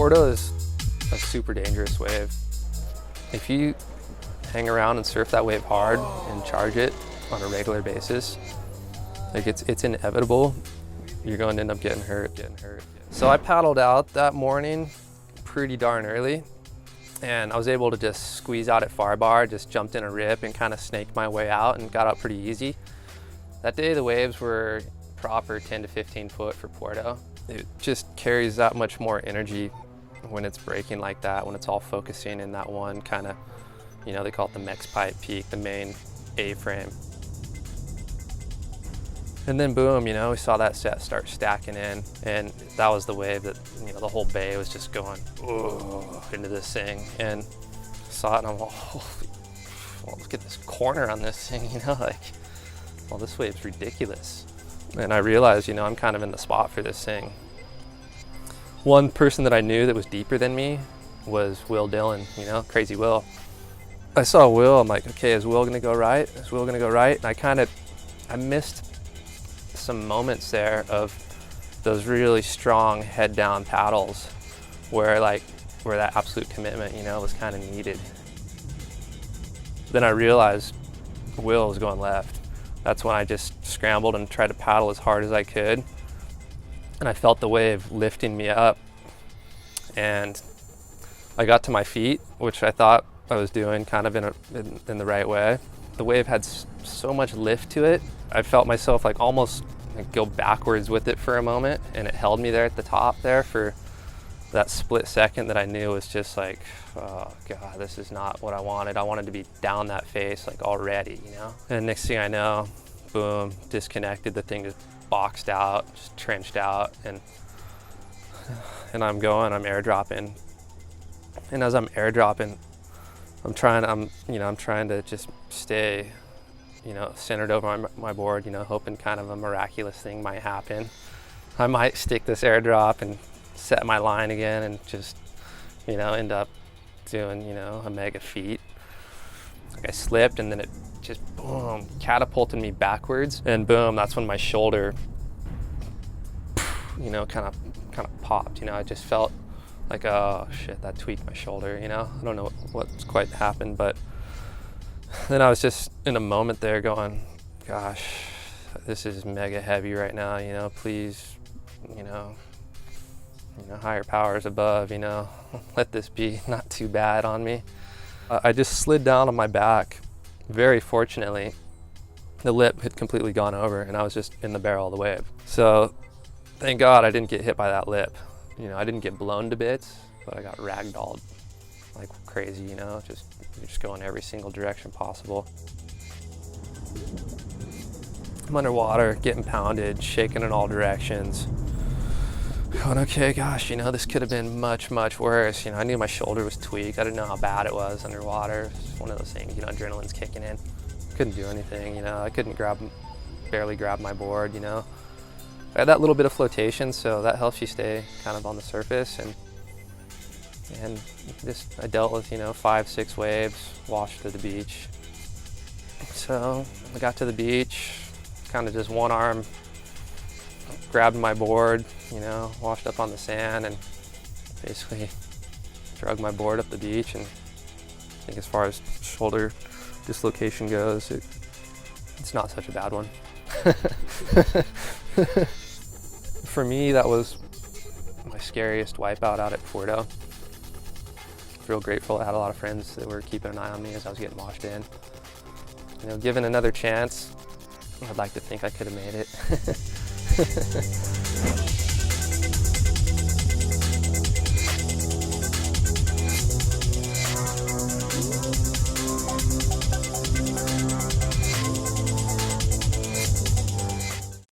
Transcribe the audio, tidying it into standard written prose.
Puerto is a super dangerous wave. If you hang around and surf that wave hard and charge it on a regular basis, like it's inevitable you're going to end up getting hurt. So I paddled out that morning pretty darn early, and I was able to just squeeze out at far bar, just jumped in a rip and kind of snaked my way out and got out pretty easy. That day the waves were proper 10 to 15 foot for Puerto. It just carries that much more energy when it's breaking like that, when it's all focusing in that one kind of, you know, they call it the Mex pipe peak, the main A-frame. And then boom, you know, we saw that set start stacking in, and that was the wave that, you know, the whole bay was just going into this thing. And saw it and I'm like, oh, well, look at this corner on this thing, you know, like, well, this wave's ridiculous. And I realized, you know, I'm kind of in the spot for this thing. One person that I knew that was deeper than me was Will Dillon, you know, Crazy Will. I saw Will, I'm like, okay, is Will gonna go right? Is Will gonna go right? And I missed some moments there of those really strong head down paddles where that absolute commitment, you know, was kind of needed. Then I realized Will was going left. That's when I just scrambled and tried to paddle as hard as I could. And I felt the wave lifting me up. And I got to my feet, which I thought I was doing kind of in the right way. The wave had so much lift to it. I felt myself like almost like go backwards with it for a moment, and it held me there at the top there for that split second that I knew was just like, oh God, this is not what I wanted. I wanted to be down that face like already, you know? And next thing I know, boom, disconnected. The thing just boxed out, just trenched out, and I'm airdropping. And as I'm airdropping, I'm trying to just stay, you know, centered over my board, you know, hoping kind of a miraculous thing might happen. I might stick this airdrop and set my line again and just, you know, end up doing, you know, a mega feat. Like I slipped and then it just boom, catapulted me backwards, and boom, that's when my shoulder, you know, kind of popped. You know, I just felt like, oh shit, that tweaked my shoulder, you know? I don't know what's quite happened, but then I was just in a moment there going, gosh, this is mega heavy right now, you know, please, you know, higher powers above, you know, let this be not too bad on me. I just slid down on my back. Very fortunately, the lip had completely gone over and I was just in the barrel of the wave. So thank God I didn't get hit by that lip. You know, I didn't get blown to bits, but I got ragdolled like crazy, you know, you're just going every single direction possible. I'm underwater, getting pounded, shaking in all directions. Going, okay, gosh, you know, this could have been much, much worse. You know, I knew my shoulder was tweaked. I didn't know how bad it was underwater. It's just one of those things, you know, adrenaline's kicking in. Couldn't do anything, you know, I couldn't barely grab my board, you know. I had that little bit of flotation, so that helps you stay kind of on the surface, and just I dealt with, you know, 5-6 waves, washed to the beach. So I got to the beach, kind of just one arm grabbed my board, you know, washed up on the sand, and basically drug my board up the beach. And I think as far as shoulder dislocation goes, it's not such a bad one. For me, that was my scariest wipeout out at Puerto. Real grateful. I had a lot of friends that were keeping an eye on me as I was getting washed in. You know, given another chance, I'd like to think I could have made it.